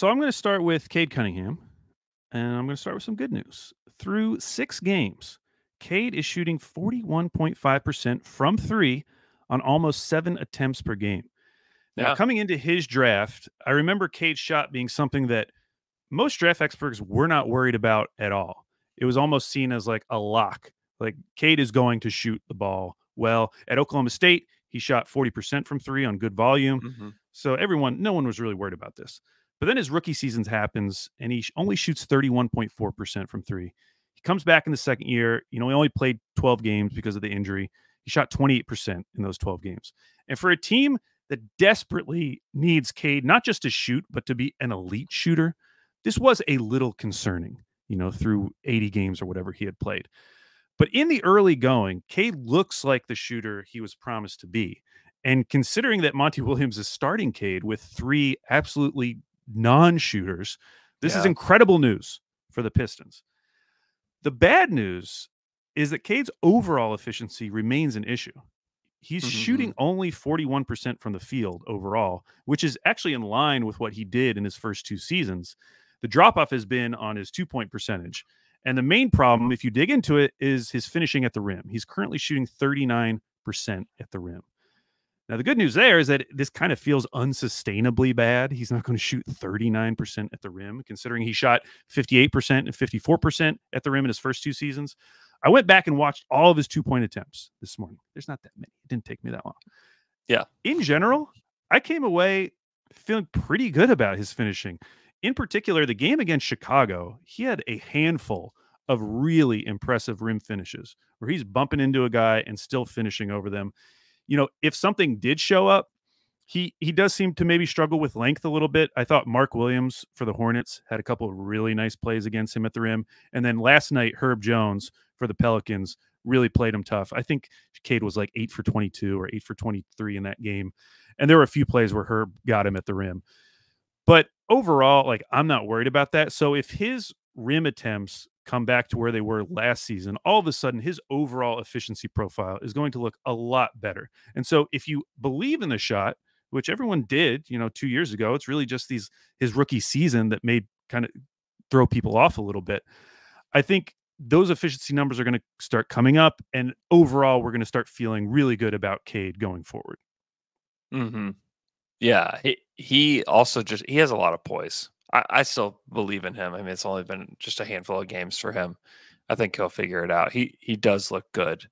So I'm going to start with Cade Cunningham, and I'm going to start with some good news. Through 6 games, Cade is shooting 41.5% from three on almost 7 attempts per game. Now, Yeah. coming into his draft, I remember Cade's shot being something that most draft experts were not worried about at all. It was almost seen as like a lock. Like Cade is going to shoot the ball well. At Oklahoma State, he shot 40% from three on good volume. Mhm. So no one was really worried about this. But then his rookie season happens and he only shoots 31.4% from three. He comes back in the second year. He only played 12 games because of the injury. He shot 28% in those 12 games. And for a team that desperately needs Cade, not just to shoot, but to be an elite shooter, this was a little concerning, through 80 games or whatever he had played. But in the early going, Cade looks like the shooter he was promised to be. And considering that Monty Williams is starting Cade with 3 absolutely non-shooters, this is Yeah. incredible news for the Pistons. The bad news is that Cade's overall efficiency remains an issue. He's shooting Mhm. only 41% from the field overall, which is actually in line with what he did in his first 2 seasons. The drop off has been on his 2 point percentage. And the main problem, if you dig into it, is his finishing at the rim. He's currently shooting 39% at the rim. Now, the good news there is that this kind of feels unsustainably bad. He's not going to shoot 39% at the rim, considering he shot 58% and 54% at the rim in his first 2 seasons. I went back and watched all of his 2 point attempts this morning. There's not that many. It didn't take me that long. Yeah. In general, I came away feeling pretty good about his finishing. In particular, the game against Chicago, he had a handful of really impressive rim finishes where he's bumping into a guy and still finishing over them. If something did show up, he does seem to maybe struggle with length a little bit. I thought Mark Williams for the Hornets had a couple of really nice plays against him at the rim. And then last night, Herb Jones for the Pelicans really played him tough. I think Cade was like 8 for 22 or 8 for 23 in that game. And there were a few plays where Herb got him at the rim. But overall, like, I'm not worried about that. So if his rim attempts come back to where they were last season, all of a sudden his overall efficiency profile is going to look a lot better. And so if you believe in the shot, which everyone did, 2 years ago, it's really just his rookie season that made kind of throw people off a little bit. I think those efficiency numbers are going to start coming up, and overall, we're going to start feeling really good about Cade going forward. Mhm. Yeah. He also he has a lot of poise. I still believe in him. I mean, it's only been just a handful of games for him. I think he'll figure it out. He does look good.